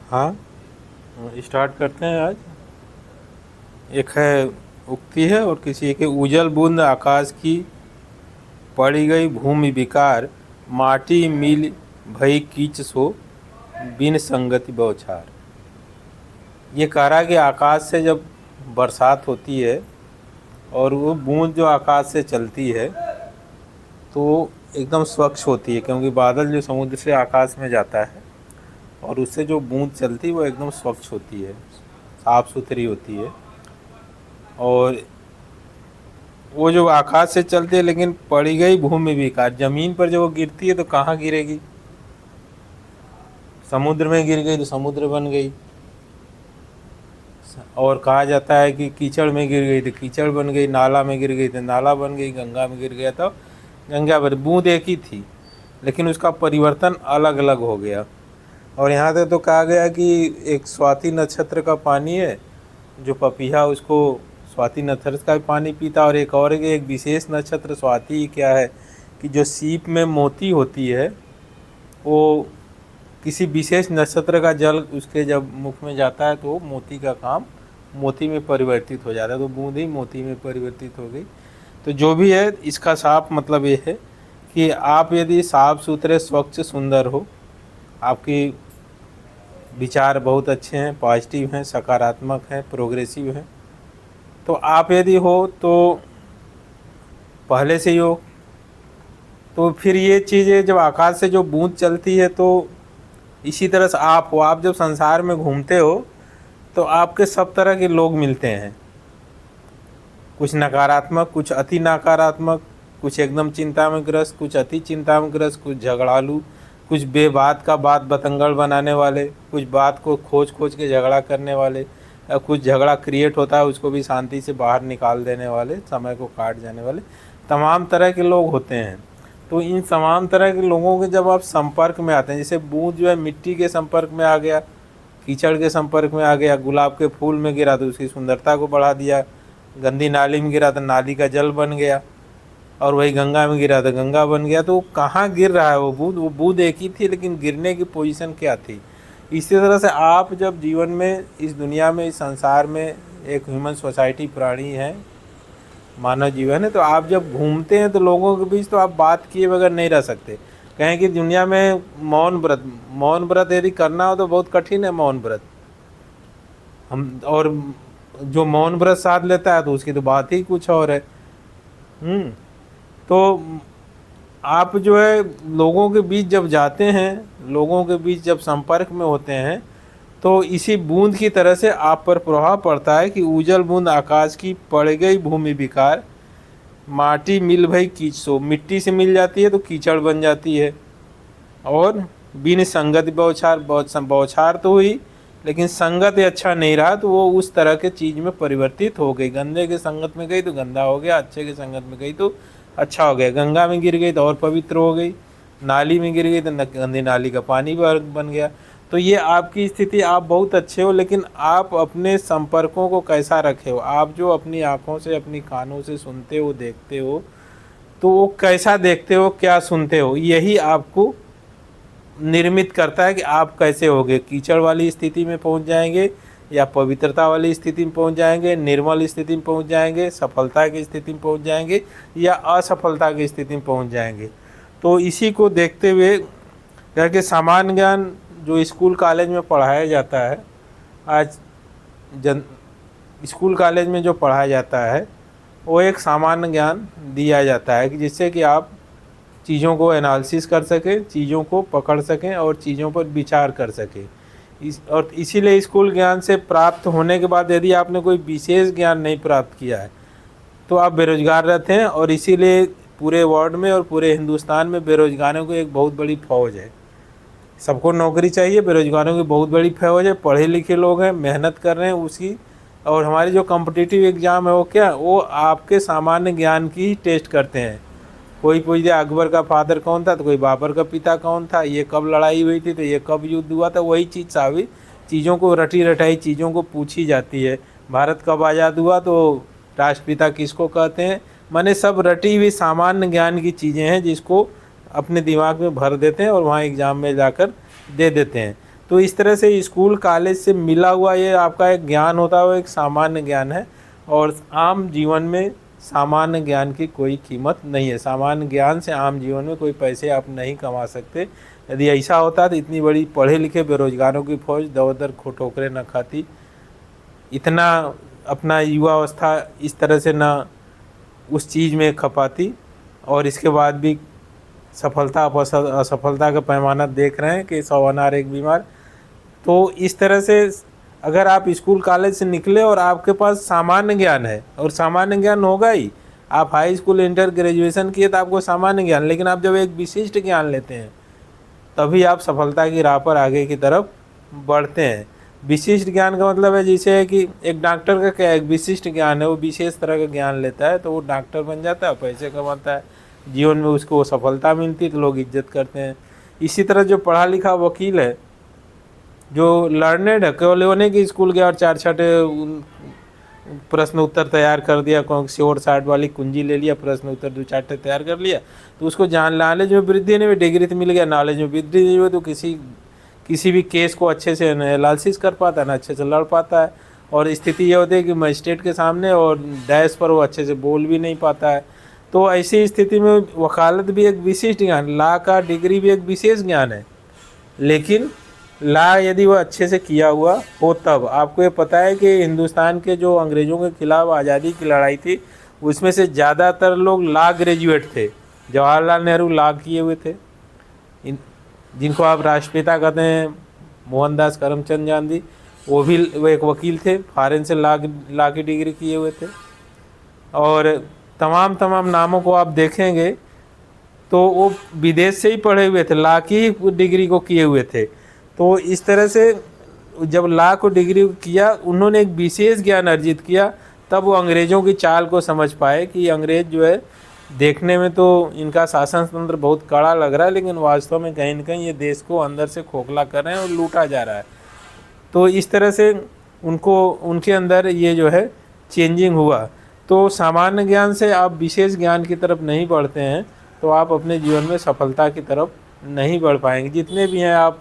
हाँ, स्टार्ट करते हैं आज। एक है उक्ति है और किसी के उजल बूंद आकाश की, पड़ी गई भूमि विकार, माटी मिल भई कीच सो, बिन संगति बौछार। ये कह रहा है कि आकाश से जब बरसात होती है और वो बूंद जो आकाश से चलती है तो एकदम स्वच्छ होती है, क्योंकि बादल जो समुद्र से आकाश में जाता है और उससे जो बूंद चलती है वो एकदम स्वच्छ होती है, साफ़ सुथरी होती है। और वो जो आकाश से चलती है लेकिन पड़ी गई भूमि विकार, ज़मीन पर जब वो गिरती है तो कहाँ गिरेगी? समुद्र में गिर गई तो समुद्र बन गई। और कहा जाता है कि कीचड़ में गिर गई तो कीचड़ बन गई, नाला में गिर गई तो नाला बन गई, गंगा में गिर गया तो गंगा बन। बूंद एक ही थी लेकिन उसका परिवर्तन अलग अलग हो गया। और यहाँ तक तो कहा गया कि एक स्वाति नक्षत्र का पानी है, जो पपीहा उसको स्वाति नक्षत्र का भी पानी पीता। और एक विशेष नक्षत्र स्वाति क्या है कि जो सीप में मोती होती है, वो किसी विशेष नक्षत्र का जल उसके जब मुख में जाता है तो मोती का काम मोती में परिवर्तित हो जाता है, तो बूंद ही मोती में परिवर्तित हो गई। तो जो भी है, इसका साफ मतलब ये है कि आप यदि साफ सुथरे स्वच्छ सुंदर हो, आपकी विचार बहुत अच्छे हैं, पॉजिटिव हैं, सकारात्मक हैं, प्रोग्रेसिव हैं, तो आप यदि हो तो पहले से ही हो, तो फिर ये चीज़ें जब आकाश से जो बूंद चलती है तो इसी तरह से आप हो। आप जब संसार में घूमते हो तो आपके सब तरह के लोग मिलते हैं, कुछ नकारात्मक, कुछ अति नकारात्मक, कुछ एकदम चिंता में ग्रस्त, कुछ अति चिंता में ग्रस्त, कुछ झगड़ालू, कुछ बेबात का बात बतंगड़ बनाने वाले, कुछ बात को खोज खोज के झगड़ा करने वाले, या कुछ झगड़ा क्रिएट होता है उसको भी शांति से बाहर निकाल देने वाले, समय को काट जाने वाले, तमाम तरह के लोग होते हैं। तो इन तमाम तरह के लोगों के जब आप संपर्क में आते हैं, जैसे बूंद जो है मिट्टी के संपर्क में आ गया, कीचड़ के संपर्क में आ गया, गुलाब के फूल में गिरा तो उसकी सुंदरता को बढ़ा दिया, गंदी नाली में गिरा तो नाली का जल बन गया, और वही गंगा में गिरा तो गंगा बन गया। तो कहाँ गिर रहा है वो बूंद एक ही थी लेकिन गिरने की पोजीशन क्या थी? इसी तरह से आप जब जीवन में, इस दुनिया में, इस संसार में एक ह्यूमन सोसाइटी प्राणी है, मानव जीवन है, तो आप जब घूमते हैं तो लोगों के बीच तो आप बात किए बगैर नहीं रह सकते। कहें कि दुनिया में मौन व्रत यदि करना हो तो बहुत कठिन है मौन व्रत। हम और जो मौन व्रत साध लेता है तो उसकी तो बात ही कुछ और है। तो आप जो है लोगों के बीच जब जाते हैं, लोगों के बीच जब संपर्क में होते हैं, तो इसी बूंद की तरह से आप पर प्रभाव पड़ता है कि उजल बूंद आकाश की, पड़ गई भूमि विकार, माटी मिल भई कीच सो। मिट्टी से मिल जाती है तो कीचड़ बन जाती है। और बिन संगत बौछार, बौछार तो हुई लेकिन संगत अच्छा नहीं रहा तो वो उस तरह के चीज़ में परिवर्तित हो गई। गंदे के संगत में गई तो गंदा हो गया, अच्छे के संगत में गई तो अच्छा हो गया। गंगा में गिर गई तो और पवित्र हो गई, नाली में गिर गई तो गंदी नाली का पानी बन गया। तो ये आपकी स्थिति, आप बहुत अच्छे हो लेकिन आप अपने संपर्कों को कैसा रखे हो? आप जो अपनी आँखों से, अपनी कानों से सुनते हो, देखते हो, तो वो कैसा देखते हो, क्या सुनते हो, यही आपको निर्मित करता है कि आप कैसे होगे। कीचड़ वाली स्थिति में पहुंच जाएंगे या पवित्रता वाली स्थिति में पहुंच जाएंगे, निर्मल स्थिति में पहुंच जाएंगे, सफलता की स्थिति में पहुंच जाएंगे या असफलता की स्थिति में पहुंच जाएंगे। तो इसी को देखते हुए करके सामान्य ज्ञान जो स्कूल कॉलेज में पढ़ाया जाता है, आज स्कूल कॉलेज में जो पढ़ाया जाता है वो एक सामान्य ज्ञान दिया जाता है कि जिससे कि आप चीज़ों को एनालिसिस कर सकें, चीज़ों को पकड़ सकें और चीज़ों पर विचार कर सकें। और इसीलिए स्कूल ज्ञान से प्राप्त होने के बाद यदि आपने कोई विशेष ज्ञान नहीं प्राप्त किया है तो आप बेरोजगार रहते हैं। और इसीलिए पूरे वर्ल्ड में और पूरे हिंदुस्तान में बेरोजगारों की एक बहुत बड़ी फौज है। सबको नौकरी चाहिए, बेरोजगारों की बहुत बड़ी फौज है। पढ़े लिखे लोग हैं, मेहनत कर रहे हैं उसकी। और हमारी जो कॉम्पिटिटिव एग्ज़ाम है वो क्या, वो आपके सामान्य ज्ञान की ही टेस्ट करते हैं। कोई पूछ दिया अकबर का फादर कौन था तो कोई बाबर का पिता कौन था, ये कब लड़ाई हुई थी तो ये कब युद्ध हुआ था, वही चीज़ साबित चीज़ों को, रटी रटाई चीज़ों को पूछी जाती है। भारत कब आज़ाद हुआ तो राष्ट्रपिता किसको कहते हैं, माने सब रटी हुई सामान्य ज्ञान की चीज़ें हैं जिसको अपने दिमाग में भर देते हैं और वहाँ एग्ज़ाम में जाकर दे देते हैं। तो इस तरह से स्कूल कॉलेज से मिला हुआ ये आपका एक ज्ञान होता है, वो एक सामान्य ज्ञान है। और आम जीवन में सामान्य ज्ञान की कोई कीमत नहीं है। सामान्य ज्ञान से आम जीवन में कोई पैसे आप नहीं कमा सकते। यदि ऐसा होता तो इतनी बड़ी पढ़े लिखे बेरोजगारों की फौज दर दर ठोकरें न खाती, इतना अपना युवा अवस्था इस तरह से ना उस चीज़ में खपाती, और इसके बाद भी सफलता असफलता का पैमाना देख रहे हैं कि 100 अनार एक बीमार। तो इस तरह से अगर आप स्कूल कॉलेज से निकले और आपके पास सामान्य ज्ञान है, और सामान्य ज्ञान होगा ही, आप हाई स्कूल इंटर ग्रेजुएशन किए तो आपको सामान्य ज्ञान, लेकिन आप जब एक विशिष्ट ज्ञान लेते हैं तभी आप सफलता की राह पर आगे की तरफ बढ़ते हैं। विशिष्ट ज्ञान का मतलब है जैसे है कि एक डॉक्टर का क्या एक विशिष्ट ज्ञान है, वो विशेष तरह का ज्ञान लेता है तो वो डॉक्टर बन जाता है, पैसे कमाता है, जीवन में उसको सफलता मिलती है तो लोग इज्जत करते हैं। इसी तरह जो पढ़ा लिखा वकील है, जो लर्नेड है, केवल वो नहीं कि स्कूल गया और 4 छठे प्रश्न उत्तर तैयार कर दिया, श्योर शार्ट वाली कुंजी ले लिया, प्रश्न उत्तर 2-4 तैयार कर लिया तो उसको जान नॉलेज में वृद्धि नहीं हुई, डिग्री तो मिल गया, नॉलेज में वृद्धि नहीं हुई तो किसी भी केस को अच्छे से एनालिसिस कर पाता है ना, अच्छे से लड़ पाता है। और स्थिति ये होती है कि मजिस्ट्रेट के सामने और डैश पर वो अच्छे से बोल भी नहीं पाता है। तो ऐसी स्थिति में वकालत भी एक विशिष्ट ज्ञान, ला का डिग्री भी एक विशेष ज्ञान है, लेकिन ला यदि वो अच्छे से किया हुआ हो तब। आपको ये पता है कि हिंदुस्तान के जो अंग्रेज़ों के खिलाफ आज़ादी की लड़ाई थी उसमें से ज़्यादातर लोग ला ग्रेजुएट थे। जवाहरलाल नेहरू ला किए हुए थे, जिनको आप राष्ट्रपिता कहते हैं, मोहनदास करमचंद गांधी, वो एक वकील थे, फॉरेन से ला की डिग्री किए हुए थे। और तमाम नामों को आप देखेंगे तो वो विदेश से ही पढ़े हुए थे, ला की डिग्री को किए हुए थे। तो इस तरह से जब ला को डिग्री किया, उन्होंने एक विशेष ज्ञान अर्जित किया, तब वो अंग्रेज़ों की चाल को समझ पाए कि अंग्रेज़ जो है देखने में तो इनका शासन तंत्र बहुत कड़ा लग रहा है, लेकिन वास्तव में कहीं न कहीं ये देश को अंदर से खोखला कर रहे हैं और लूटा जा रहा है। तो इस तरह से उनके अंदर ये जो है चेंजिंग हुआ। तो सामान्य ज्ञान से आप विशेष ज्ञान की तरफ नहीं बढ़ते हैं तो आप अपने जीवन में सफलता की तरफ नहीं बढ़ पाएंगे। जितने भी हैं आप,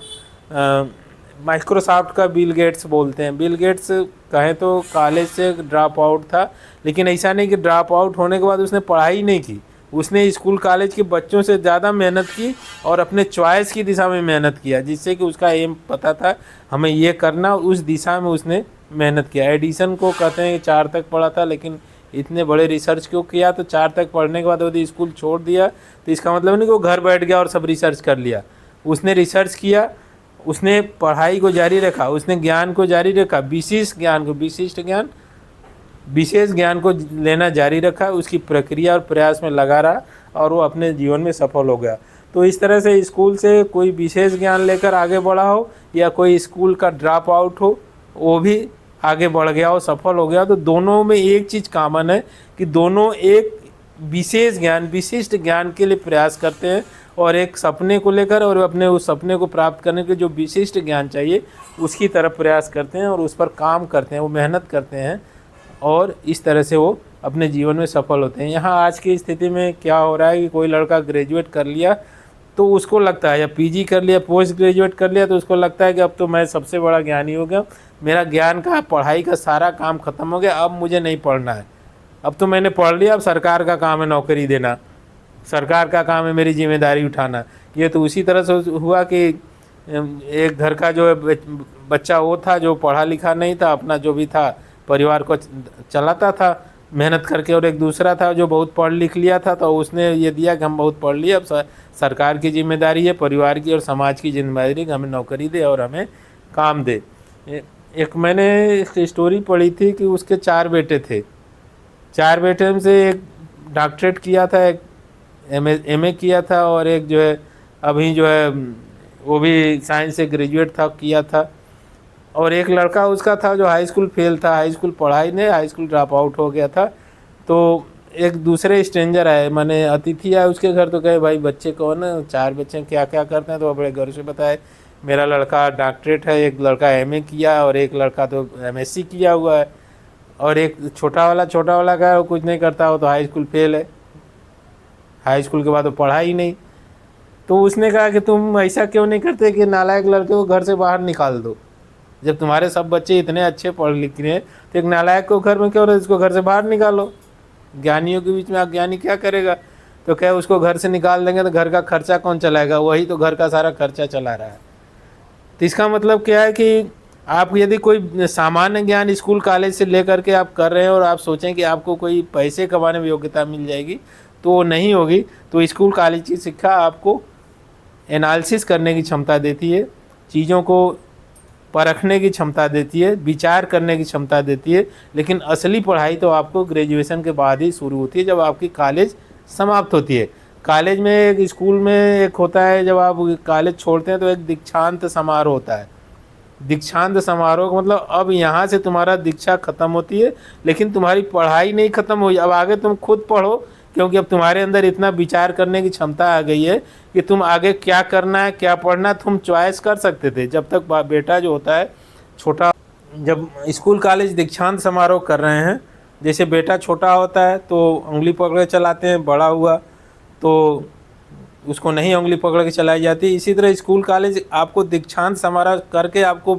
माइक्रोसॉफ्ट का बिल गेट्स बोलते हैं, बिल गेट्स कहें तो कॉलेज से ड्रॉप आउट था, लेकिन ऐसा नहीं कि ड्रॉप आउट होने के बाद उसने पढ़ाई नहीं की, उसने स्कूल कॉलेज के बच्चों से ज़्यादा मेहनत की और अपने चॉइस की दिशा में मेहनत किया, जिससे कि उसका एम पता था हमें ये करना, उस दिशा में उसने मेहनत किया। एडिसन को कहते हैं कि 4 तक पढ़ा था, लेकिन इतने बड़े रिसर्च क्यों किया? तो 4 तक पढ़ने के बाद यदि स्कूल छोड़ दिया तो इसका मतलब नहीं कि वो घर बैठ गया और सब रिसर्च कर लिया। उसने रिसर्च किया, उसने पढ़ाई को जारी रखा, उसने ज्ञान को जारी रखा, विशेष ज्ञान को लेना जारी रखा, उसकी प्रक्रिया और प्रयास में लगा रहा और वो अपने जीवन में सफल हो गया। तो इस तरह से स्कूल से कोई विशेष ज्ञान लेकर आगे बढ़ा हो या कोई स्कूल का ड्रॉप आउट हो, वो भी आगे बढ़ गया हो, सफल हो गया, तो दोनों में एक चीज़ कॉमन है कि दोनों एक विशेष ज्ञान, विशिष्ट ज्ञान के लिए प्रयास करते हैं और एक सपने को लेकर और अपने उस सपने को प्राप्त करने के जो विशिष्ट ज्ञान चाहिए उसकी तरफ प्रयास करते हैं और उस पर काम करते हैं, वो मेहनत करते हैं और इस तरह से वो अपने जीवन में सफल होते हैं। यहाँ आज की स्थिति में क्या हो रहा है कि कोई लड़का ग्रेजुएट कर लिया तो उसको लगता है, या पीजी कर लिया, पोस्ट ग्रेजुएट कर लिया, तो उसको लगता है कि अब तो मैं सबसे बड़ा ज्ञानी हो गया, मेरा ज्ञान का, पढ़ाई का सारा काम ख़त्म हो गया, अब मुझे नहीं पढ़ना है, अब तो मैंने पढ़ लिया, अब सरकार का काम है नौकरी देना, सरकार का काम है मेरी जिम्मेदारी उठाना। ये तो उसी तरह से हुआ कि एक घर का जो बच्चा वो था जो पढ़ा लिखा नहीं था, अपना जो भी था परिवार को चलाता था मेहनत करके, और एक दूसरा था जो बहुत पढ़ लिख लिया था, तो उसने ये दिया कि हम बहुत पढ़ लिए, अब सरकार की जिम्मेदारी है, परिवार की और समाज की जिम्मेदारी कि हमें नौकरी दे और हमें काम दे। एक मैंने एक स्टोरी पढ़ी थी कि उसके 4 बेटे थे, 4 बेटे में से एक डॉक्टरेट किया था, एक एमए किया था और एक जो है अभी जो है वो भी साइंस से ग्रेजुएट था, किया था, और एक लड़का उसका था जो हाई स्कूल फेल था, हाई स्कूल पढ़ाई नहीं, हाई स्कूल ड्रॉप आउट हो गया था। तो एक दूसरे स्ट्रेंजर आए, माने अतिथि आए उसके घर, तो कहे भाई बच्चे कौन है, 4 बच्चे क्या क्या करते हैं, तो बड़े गर्व से बताए मेरा लड़का डॉक्टरेट है, एक लड़का एमए किया और एक लड़का तो एमएससी किया हुआ है, और एक छोटा वाला का है वो कुछ नहीं करता, वो तो हाई स्कूल फेल है, हाई स्कूल के बाद वो पढ़ा ही नहीं। तो उसने कहा कि तुम ऐसा क्यों नहीं करते कि नालायक लड़के को घर से बाहर निकाल दो। जब तुम्हारे सब बच्चे इतने अच्छे पढ़ लिख रहे हैं तो एक नालायक को घर में क्यों रहे, इसको घर से बाहर निकालो। ज्ञानियों के बीच में अज्ञानी क्या करेगा। तो क्या उसको घर से निकाल देंगे तो घर का खर्चा कौन चलाएगा, वही तो घर का सारा खर्चा चला रहा है। तो इसका मतलब क्या है कि आप यदि कोई सामान्य ज्ञान स्कूल कॉलेज से लेकर के आप कर रहे हैं और आप सोचें कि आपको कोई पैसे कमाने में योग्यता मिल जाएगी, तो वो नहीं होगी। तो स्कूल कॉलेज की शिक्षा आपको एनालिसिस करने की क्षमता देती है, चीज़ों को परखने की क्षमता देती है, विचार करने की क्षमता देती है। लेकिन असली पढ़ाई तो आपको ग्रेजुएशन के बाद ही शुरू होती है, जब आपकी कॉलेज समाप्त होती है। कॉलेज में एक स्कूल में एक होता है, जब आप कॉलेज छोड़ते हैं तो एक दीक्षांत समारोह होता है। दीक्षांत समारोह का मतलब अब यहाँ से तुम्हारा दीक्षा खत्म होती है, लेकिन तुम्हारी पढ़ाई नहीं खत्म हुई। अब आगे तुम खुद पढ़ो, क्योंकि अब तुम्हारे अंदर इतना विचार करने की क्षमता आ गई है कि तुम आगे क्या करना है, क्या पढ़ना है, तुम चॉइस कर सकते थे। जब तक बेटा जो होता है छोटा, जब स्कूल कॉलेज दीक्षांत समारोह कर रहे हैं, जैसे बेटा छोटा होता है तो उंगली पकड़ के चलाते हैं, बड़ा हुआ तो उसको नहीं उंगली पकड़ के चलाई जाती। इसी तरह स्कूल कॉलेज आपको दीक्षांत समारोह करके आपको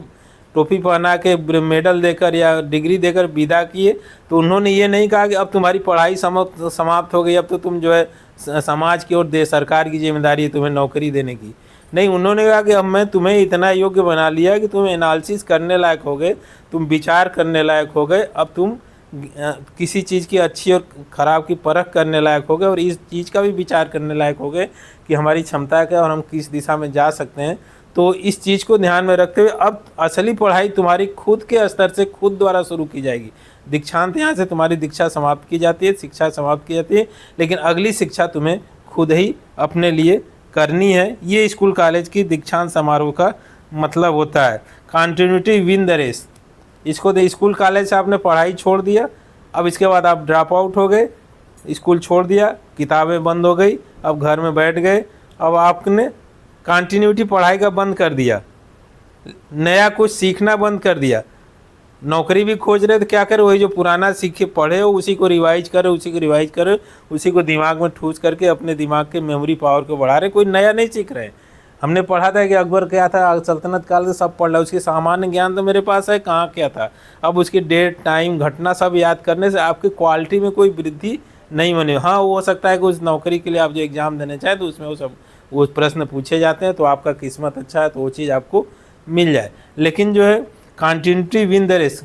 टोपी पहना के मेडल देकर या डिग्री देकर विदा किए। तो उन्होंने ये नहीं कहा कि अब तुम्हारी पढ़ाई समाप्त हो गई, अब तो तुम जो है समाज की और सरकार की जिम्मेदारी है तुम्हें नौकरी देने की। नहीं, उन्होंने कहा कि अब मैं तुम्हें इतना योग्य बना लिया कि तुम एनालिसिस करने लायक हो गए, तुम विचार करने लायक हो गए, अब तुम किसी चीज़ की अच्छी और ख़राब की परख करने लायक हो गए और इस चीज़ का भी विचार करने लायक हो गए कि हमारी क्षमता क्या और हम किस दिशा में जा सकते हैं। तो इस चीज़ को ध्यान में रखते हुए अब असली पढ़ाई तुम्हारी खुद के स्तर से खुद द्वारा शुरू की जाएगी। दीक्षांत यहाँ से तुम्हारी दीक्षा समाप्त की जाती है, शिक्षा समाप्त की जाती है, लेकिन अगली शिक्षा तुम्हें खुद ही अपने लिए करनी है। ये स्कूल कॉलेज की दीक्षांत समारोह का मतलब होता है। Continuity win the race. इसको तो स्कूल कॉलेज से आपने पढ़ाई छोड़ दिया, अब इसके बाद आप ड्रॉप आउट हो गए, स्कूल छोड़ दिया, किताबें बंद हो गई, अब घर में बैठ गए, अब आपने कंटिन्यूटी पढ़ाई का बंद कर दिया, नया कुछ सीखना बंद कर दिया। नौकरी भी खोज रहे तो क्या करें, वही जो पुराना सीखे पढ़े हो उसी को रिवाइज करो, उसी को दिमाग में ठूस करके अपने दिमाग के मेमोरी पावर को बढ़ा रहे, कोई नया नहीं सीख रहे। हमने पढ़ा था कि अकबर क्या था, सल्तनत काल से सब पढ़ लिया, उसकी सामान्य ज्ञान तो मेरे पास है, कहाँ क्या था। अब उसकी डेट टाइम घटना सब याद करने से आपकी क्वालिटी में कोई वृद्धि नहीं बनी। हाँ, हो सकता है कि उस नौकरी के लिए आप जो एग्ज़ाम देने चाहें तो उसमें वो प्रश्न पूछे जाते हैं, तो आपका किस्मत अच्छा है तो वो चीज़ आपको मिल जाए। लेकिन जो है कंटिन्यूटी विन द रेस,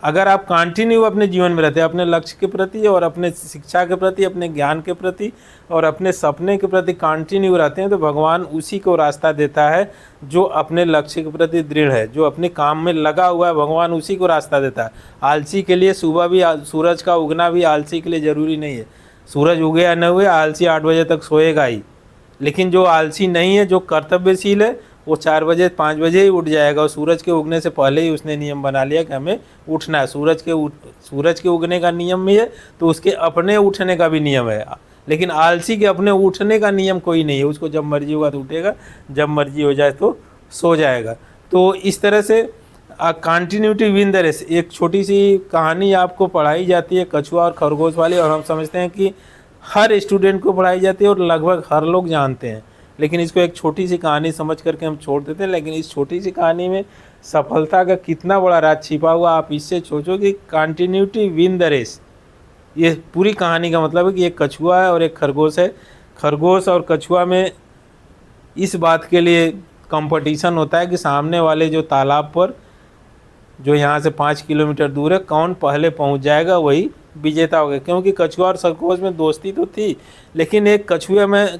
अगर आप कंटिन्यू अपने जीवन में रहते हैं, अपने लक्ष्य के प्रति और अपने शिक्षा के प्रति, अपने ज्ञान के प्रति और अपने सपने के प्रति कंटिन्यू रहते हैं, तो भगवान उसी को रास्ता देता है जो अपने लक्ष्य के प्रति दृढ़ है, जो अपने काम में लगा हुआ है, भगवान उसी को रास्ता देता है। आलसी के लिए सुबह भी सूरज का उगना भी आलसी के लिए ज़रूरी नहीं है। सूरज उगे या न हुए, आलसी 8 बजे तक सोएगा ही। लेकिन जो आलसी नहीं है, जो कर्तव्यशील है, वो 4 बजे 5 बजे ही उठ जाएगा और सूरज के उगने से पहले ही उसने नियम बना लिया कि हमें उठना है। सूरज के उगने का नियम भी है तो उसके अपने उठने का भी नियम है। लेकिन आलसी के अपने उठने का नियम कोई नहीं है, उसको जब मर्जी होगा तो उठेगा, जब मर्जी हो जाए तो सो जाएगा। तो इस तरह से कंटिन्यूटी विन द रेस, एक छोटी सी कहानी आपको पढ़ाई जाती है कछुआ और खरगोश वाली, और हम समझते हैं कि हर स्टूडेंट को पढ़ाई जाती है और लगभग हर लोग जानते हैं, लेकिन इसको एक छोटी सी कहानी समझ करके हम छोड़ देते हैं। लेकिन इस छोटी सी कहानी में सफलता का कितना बड़ा राज छिपा हुआ, आप इससे सोचो कि कंटिन्यूटी विन द रेस। ये पूरी कहानी का मतलब है कि एक कछुआ है और एक खरगोश है। खरगोश और कछुआ में इस बात के लिए कंपटीशन होता है कि सामने वाले जो तालाब पर, जो यहाँ से 5 किलोमीटर दूर है, कौन पहले पहुँच जाएगा वही विजेता हो गया। क्योंकि कछुआ और खरगोश में दोस्ती तो थी, लेकिन एक कछुए में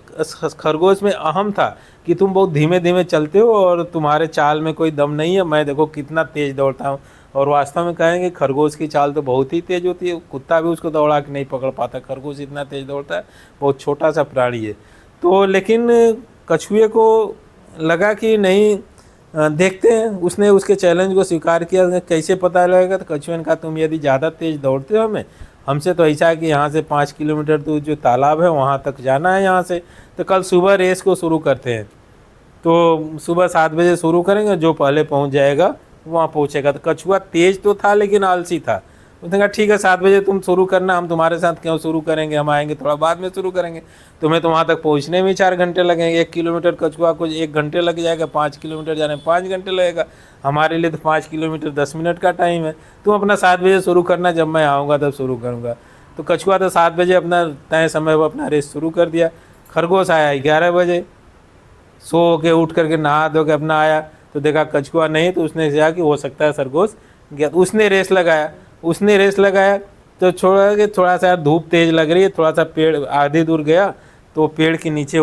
खरगोश में अहम था कि तुम बहुत धीमे धीमे चलते हो और तुम्हारे चाल में कोई दम नहीं है, मैं देखो कितना तेज़ दौड़ता हूँ। और वास्तव में कहेंगे खरगोश की चाल तो बहुत ही तेज़ होती है, कुत्ता भी उसको दौड़ा के नहीं पकड़ पाता, खरगोश इतना तेज़ दौड़ता है, बहुत छोटा सा प्राणी है। तो लेकिन कछुए को लगा कि नहीं, देखते हैं, उसने उसके चैलेंज को स्वीकार किया। कैसे पता लगेगा, तो कछुए ने कहा तुम यदि ज़्यादा तेज़ दौड़ते हो हमसे तो ऐसा है कि यहाँ से 5 किलोमीटर दूर जो तालाब है वहाँ तक जाना है यहाँ से, तो कल सुबह रेस को शुरू करते हैं। तो सुबह 7 बजे शुरू करेंगे, जो पहले पहुँच जाएगा वहाँ पहुँचेगा। तो कछुआ तेज़ तो था लेकिन आलसी था, उसने कहा ठीक है 7 बजे तुम शुरू करना, हम तुम्हारे साथ क्यों शुरू करेंगे, हम आएंगे थोड़ा बाद में शुरू करेंगे, तुम्हें तो वहाँ तक पहुँचने में 4 घंटे लगेंगे, 1 किलोमीटर कछुआ को 1 घंटे लग जाएगा, 5 किलोमीटर जाने में 5 घंटे लगेगा, हमारे लिए तो 5 किलोमीटर 10 मिनट का टाइम है, तुम अपना 7 बजे शुरू करना, जब मैं आऊँगा तब शुरू करूँगा। तो कछुआ तो 7 बजे अपना तय समय पर अपना रेस शुरू कर दिया। खरगोश आया 11 बजे, सो के उठ करके नहा धो के अपना आया, तो देखा कछुआ नहीं, तो उसने कहा कि हो सकता है खरगोश गया, तो उसने रेस लगाया तो छोड़ा कि थोड़ा सा धूप तेज़ लग रही है, थोड़ा सा पेड़ आधे दूर गया, तो पेड़ के नीचे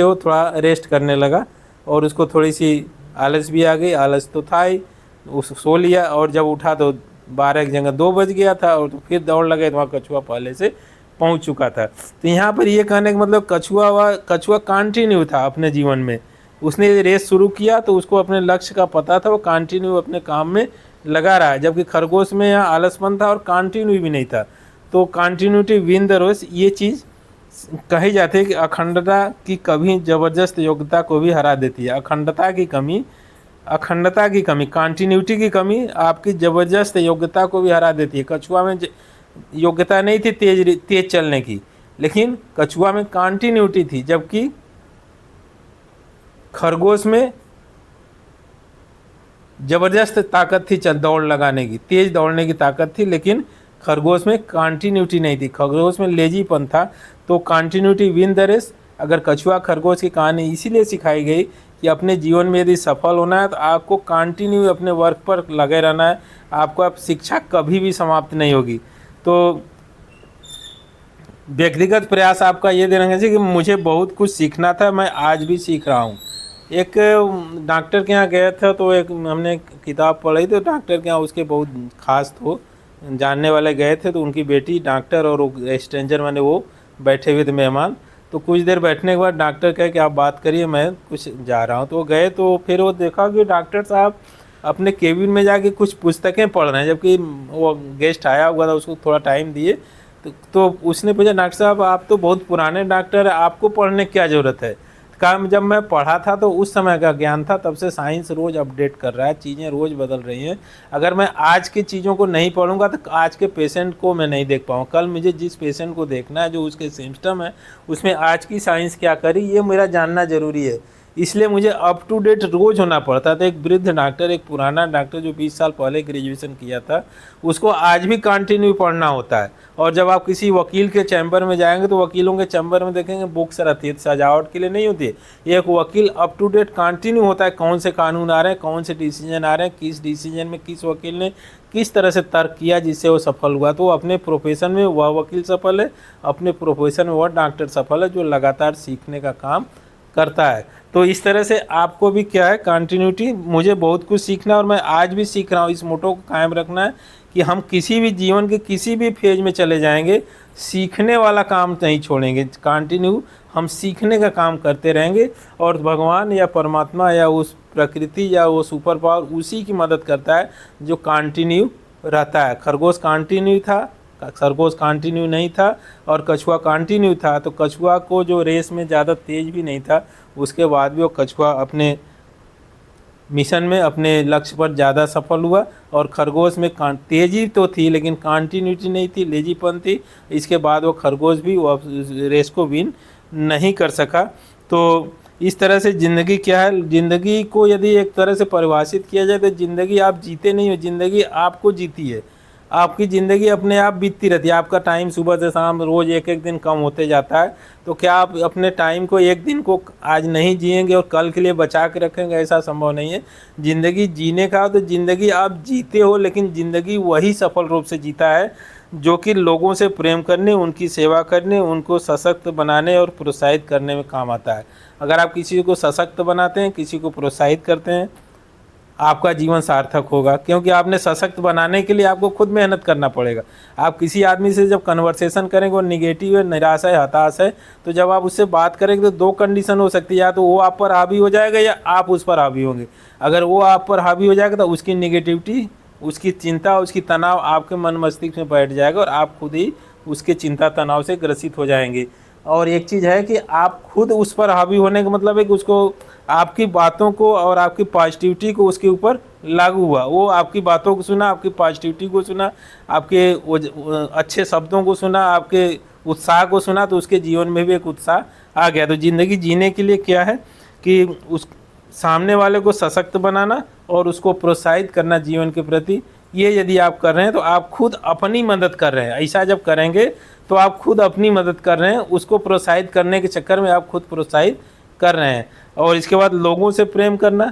वो थोड़ा रेस्ट करने लगा, और उसको थोड़ी सी आलस भी आ गई, आलस तो था ही, उस सो लिया, और जब उठा तो 12 की जगह 2 बज गया था, और तो फिर दौड़ लगे तो वहाँ कछुआ पहले से पहुँच चुका था। तो यहाँ पर ये कहने का मतलब कछुआ कंटिन्यू था अपने जीवन में, उसने रेस शुरू किया तो उसको अपने लक्ष्य का पता था, वो कंटिन्यू अपने काम में लगा रहा है, जबकि खरगोश में यहाँ आलसपन था और कंटिन्यू भी नहीं था। तो कंटिन्यूटी विन द रेस, ये चीज़ कही जाती है कि अखंडता की कमी ज़बरदस्त योग्यता को भी हरा देती है। अखंडता की कमी, कंटिन्यूटी की कमी आपकी ज़बरदस्त योग्यता को भी हरा देती है। कछुआ में योग्यता नहीं थी तेज चलने की, लेकिन कछुआ में कंटिन्यूटी थी, जबकि खरगोश में ज़बरदस्त ताकत थी दौड़ लगाने की, तेज़ दौड़ने की ताकत थी, लेकिन खरगोश में कंटिन्यूटी नहीं थी, खरगोश में लेजीपन था। तो कंटिन्यूटी विन द रेस। अगर कछुआ खरगोश की कहानी इसीलिए सिखाई गई कि अपने जीवन में यदि सफल होना है तो आपको कंटिन्यू अपने वर्क पर लगे रहना है, आपको अब शिक्षा कभी भी समाप्त नहीं होगी। तो व्यक्तिगत प्रयास आपका ये देना चाहिए कि मुझे बहुत कुछ सीखना था, मैं आज भी सीख रहा हूँ। एक डॉक्टर के यहाँ गया था, तो एक हमने किताब पढ़ी, तो डॉक्टर के यहाँ उसके बहुत खास तो जानने वाले गए थे, तो उनकी बेटी डॉक्टर और स्ट्रेंजर माने वो बैठे हुए थे मेहमान। तो कुछ देर बैठने के बाद डॉक्टर कहे कि आप बात करिए, मैं कुछ जा रहा हूँ। तो वो गए, तो फिर वो देखा कि डॉक्टर साहब अपने केबिन में जाके कुछ पुस्तकें पढ़ रहे हैं, जबकि वो गेस्ट आया हुआ था, उसको थोड़ा टाइम दिए। तो उसने पूछा डॉक्टर साहब आप तो बहुत पुराने डॉक्टर हैं, आपको पढ़ने की क्या ज़रूरत है। काम जब मैं पढ़ा था तो उस समय का ज्ञान था, तब से साइंस रोज़ अपडेट कर रहा है, चीज़ें रोज़ बदल रही हैं। अगर मैं आज की चीज़ों को नहीं पढ़ूंगा तो आज के पेशेंट को मैं नहीं देख पाऊँ। कल मुझे जिस पेशेंट को देखना है, जो उसके सिम्टम है, उसमें आज की साइंस क्या करी, ये मेरा जानना ज़रूरी है। इसलिए मुझे अप टू डेट रोज़ होना पड़ता था। एक वृद्ध डॉक्टर, एक पुराना डॉक्टर जो 20 साल पहले ग्रेजुएशन किया था, उसको आज भी कंटिन्यू पढ़ना होता है। और जब आप किसी वकील के चैम्बर में जाएंगे तो वकीलों के चैम्बर में देखेंगे बुक्स रहती है, सजावट के लिए नहीं होती है। एक वकील अप टू डेट कंटिन्यू होता है, कौन से कानून आ रहे हैं, कौन से डिसीजन आ रहे हैं, किस डिसीजन में किस वकील ने किस तरह से तर्क किया जिससे वो सफल हुआ। तो अपने प्रोफेशन में वह वकील सफल है, अपने प्रोफेशन में वह डॉक्टर सफल है, जो लगातार सीखने का काम करता है। तो इस तरह से आपको भी क्या है, कंटिन्यूटी, मुझे बहुत कुछ सीखना और मैं आज भी सीख रहा हूँ। इस मोटो को कायम रखना है कि हम किसी भी जीवन के किसी भी फेज में चले जाएंगे, सीखने वाला काम नहीं छोड़ेंगे, कंटिन्यू हम सीखने का काम करते रहेंगे। और भगवान या परमात्मा या उस प्रकृति या वो सुपर पावर उसी की मदद करता है जो कंटिन्यू रहता है। खरगोश कंटिन्यू था, खरगोश कंटिन्यू नहीं था, और कछुआ कंटिन्यू था। तो कछुआ को जो रेस में ज़्यादा तेज भी नहीं था, उसके बाद भी वो कछुआ अपने मिशन में अपने लक्ष्य पर ज़्यादा सफल हुआ। और खरगोश में तेज़ी तो थी लेकिन कंटिन्यूटी नहीं थी, लेजीपन थी। इसके बाद वो खरगोश भी वो रेस को विन नहीं कर सका। तो इस तरह से ज़िंदगी क्या है, ज़िंदगी को यदि एक तरह से परिभाषित किया जाए तो ज़िंदगी आप जीते नहीं हो, ज़िंदगी आपको जीती है। आपकी ज़िंदगी अपने आप बीतती रहती है। आपका टाइम सुबह से शाम रोज़ एक एक दिन कम होते जाता है। तो क्या आप अपने टाइम को, एक दिन को आज नहीं जिएंगे और कल के लिए बचा के रखेंगे, ऐसा संभव नहीं है। ज़िंदगी जीने का तो ज़िंदगी आप जीते हो, लेकिन ज़िंदगी वही सफल रूप से जीता है जो कि लोगों से प्रेम करने, उनकी सेवा करने, उनको सशक्त बनाने और प्रोत्साहित करने में काम आता है। अगर आप किसी को सशक्त बनाते हैं, किसी को प्रोत्साहित करते हैं, आपका जीवन सार्थक होगा। क्योंकि आपने सशक्त बनाने के लिए आपको खुद मेहनत करना पड़ेगा। आप किसी आदमी से जब कन्वर्सेशन करेंगे और निगेटिव है, निराश है, हताश है, तो जब आप उससे बात करेंगे तो दो कंडीशन हो सकती है, या तो वो आप पर हावी हो जाएगा या आप उस पर हावी होंगे। अगर वो आप पर हावी हो जाएगा तो उसकी निगेटिविटी, उसकी चिंता, उसकी तनाव आपके मन मस्तिष्क में बैठ जाएगा और आप खुद ही उसके चिंता तनाव से ग्रसित हो जाएंगे। और एक चीज़ है कि आप खुद उस पर हावी होने का मतलब है कि उसको, आपकी बातों को और आपकी पॉजिटिविटी को उसके ऊपर लागू हुआ। वो आपकी बातों को सुना, आपकी पॉजिटिविटी को सुना, आपके वो अच्छे शब्दों को सुना, आपके उत्साह को सुना, तो उसके जीवन में भी एक उत्साह आ गया। तो ज़िंदगी जीने के लिए क्या है कि उस सामने वाले को सशक्त बनाना और उसको प्रोत्साहित करना जीवन के प्रति। ये यदि आप कर रहे हैं तो आप खुद अपनी मदद कर रहे हैं। ऐसा जब करेंगे तो आप खुद अपनी मदद कर रहे हैं, उसको प्रोत्साहित करने के चक्कर में आप खुद प्रोत्साहित कर रहे हैं। और इसके बाद लोगों से प्रेम करना।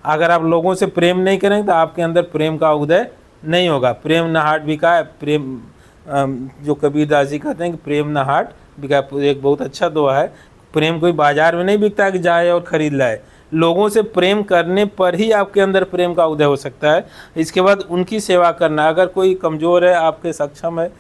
अगर आप लोगों से प्रेम नहीं करेंगे तो आपके अंदर प्रेम का उदय नहीं होगा। प्रेम न हाट बिकाए, प्रेम जो कबीरदास जी कहते हैं कि प्रेम न हाट बिकाए, एक बहुत अच्छा दोहा है। प्रेम कोई बाजार में नहीं बिकता कि जाए और ख़रीद लाए। लोगों से प्रेम करने पर ही आपके अंदर प्रेम का उदय हो सकता है। इसके बाद उनकी सेवा करना। अगर कोई कमज़ोर है, आपके सक्षम है,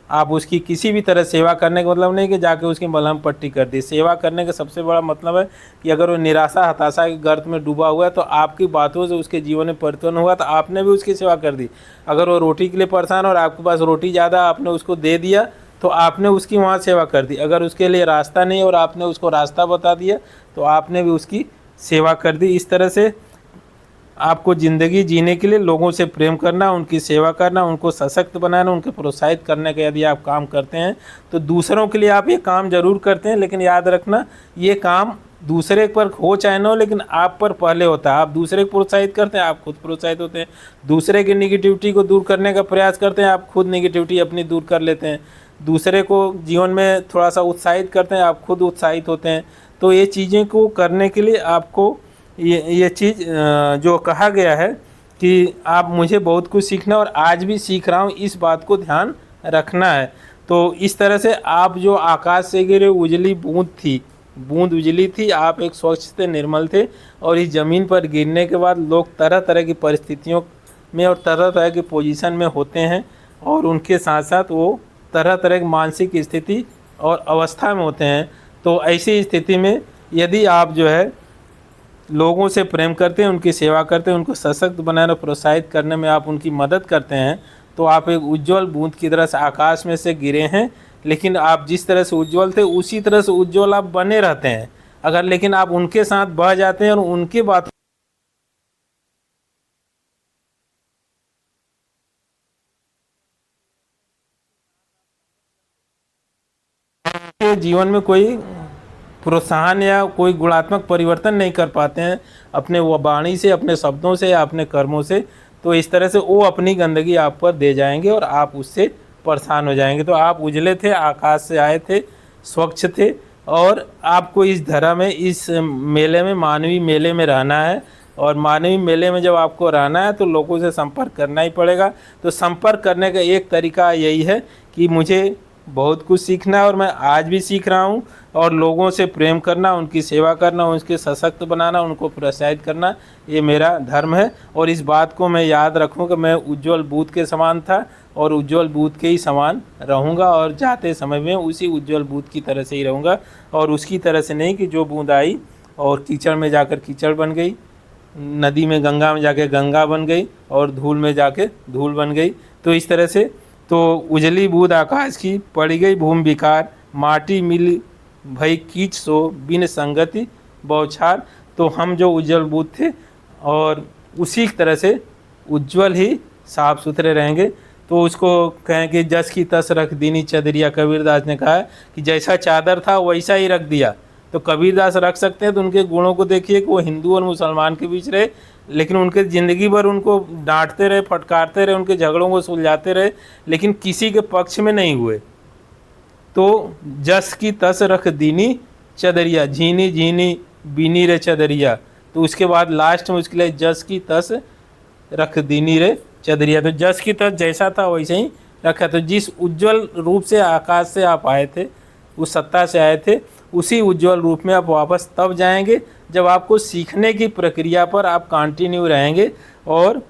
आप उसकी किसी भी तरह सेवा करने का मतलब नहीं कि जाके उसकी मलहम पट्टी कर दी। सेवा करने का सबसे बड़ा मतलब है कि अगर वो निराशा हताशा के गर्त में डूबा हुआ है तो आपकी बातों से उसके जीवन में परिवर्तन हुआ तो आपने भी उसकी सेवा कर दी। अगर वो रोटी के लिए परेशान और आपके पास रोटी ज़्यादा, आपने उसको दे दिया तो आपने उसकी वहाँ सेवा कर दी। अगर उसके लिए रास्ता नहीं और आपने उसको रास्ता बता दिया तो आपने भी उसकी सेवा कर दी। इस तरह से आपको ज़िंदगी जीने के लिए लोगों से प्रेम करना, उनकी सेवा करना, उनको सशक्त बनाना, उनको प्रोत्साहित करने का यदि आप काम करते हैं तो दूसरों के लिए आप ये काम ज़रूर करते हैं। लेकिन याद रखना, ये काम दूसरे पर हो चाहे ना हो, लेकिन आप पर पहले होता है। आप दूसरे को प्रोत्साहित करते हैं, आप खुद प्रोत्साहित होते हैं। दूसरे की निगेटिविटी को दूर करने का प्रयास करते हैं, आप खुद निगेटिविटी अपनी दूर कर लेते हैं। दूसरे को जीवन में थोड़ा सा उत्साहित करते हैं, आप खुद उत्साहित होते हैं। तो ये चीज़ें को करने के लिए आपको ये चीज़ जो कहा गया है कि आप मुझे बहुत कुछ सीखना और आज भी सीख रहा हूँ, इस बात को ध्यान रखना है। तो इस तरह से आप जो आकाश से गिरे उजली बूंद थी, बूंद उजली थी, आप एक स्वच्छ थे, निर्मल थे। और इस ज़मीन पर गिरने के बाद लोग तरह तरह की परिस्थितियों में और तरह तरह की पोजीशन में होते हैं और उनके साथ साथ वो तरह तरह की मानसिक स्थिति और अवस्था में होते हैं। तो ऐसी स्थिति में यदि आप जो है लोगों से प्रेम करते हैं, उनकी सेवा करते हैं, उनको सशक्त बनाने प्रोत्साहित करने में आप उनकी मदद करते हैं, तो आप एक उज्जवल बूंद की तरह से आकाश में से गिरे हैं। लेकिन आप जिस तरह से उज्जवल थे उसी तरह से उज्जवल आप बने रहते हैं। अगर लेकिन आप उनके साथ बह जाते हैं और उनकी बात के जीवन में कोई प्रोत्साहन या कोई गुणात्मक परिवर्तन नहीं कर पाते हैं अपने वो वाणी से, अपने शब्दों से या अपने कर्मों से, तो इस तरह से वो अपनी गंदगी आप पर दे जाएंगे और आप उससे परेशान हो जाएंगे। तो आप उजले थे, आकाश से आए थे, स्वच्छ थे और आपको इस धरा में, इस मेले में, मानवीय मेले में रहना है। और मानवीय मेले में जब आपको रहना है तो लोगों से संपर्क करना ही पड़ेगा। तो संपर्क करने का एक तरीका यही है कि मुझे बहुत कुछ सीखना है और मैं आज भी सीख रहा हूँ। और लोगों से प्रेम करना, उनकी सेवा करना, उनके सशक्त बनाना, उनको प्रोत्साहित करना, ये मेरा धर्म है। और इस बात को मैं याद रखूँ कि मैं उज्जवल बूंद के समान था और उज्जवल बूंद के ही समान रहूँगा और जाते समय में उसी उज्जवल बूंद की तरह से ही रहूँगा और उसकी तरह से नहीं कि जो बूंद आई और कीचड़ में जाकर कीचड़ बन गई, नदी में गंगा में जाके गंगा बन गई और धूल में जाके धूल बन गई। तो इस तरह से तो उजली बूंद आकाश की, पड़ गई भूमि विकार, माटी मिली भई कीच सो, बिन संगति बौछार। तो हम जो उज्जवल बूंद थे और उसी तरह से उज्जवल ही साफ सुथरे रहेंगे। तो उसको कहें कि जस की तस रख दीनी चदरिया, कबीरदास ने कहा कि जैसा चादर था वैसा ही रख दिया। तो कबीरदास रख सकते हैं तो उनके गुणों को देखिए कि वो हिंदू और मुसलमान के बीच रहे, लेकिन उनके ज़िंदगी भर उनको डांटते रहे, फटकारते रहे, उनके झगड़ों को सुलझाते रहे, लेकिन किसी के पक्ष में नहीं हुए। तो जस की तस रख दीनी चदरिया, झीनी झीनी बीनी रे चदरिया। तो उसके बाद लास्ट में उसके लिए जस की तस रख दीनी रे चदरिया। तो जस की तस जैसा था वैसे ही रखा। तो जिस उज्जवल रूप से आकाश से आप आए थे, उस सत्ता से आए थे, उसी उज्जवल रूप में आप वापस तब जाएंगे जब आपको सीखने की प्रक्रिया पर आप कंटिन्यू रहेंगे और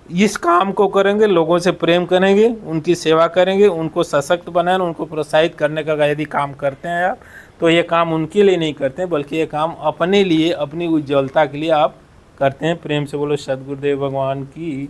इस काम को करेंगे, लोगों से प्रेम करेंगे, उनकी सेवा करेंगे, उनको सशक्त बनाएं, उनको प्रोत्साहित करने का यदि काम करते हैं आप, तो ये काम उनके लिए नहीं करते हैं बल्कि ये काम अपने लिए, अपनी उज्ज्वलता के लिए आप करते हैं। प्रेम से बोलो सद्गुरुदेव भगवान की।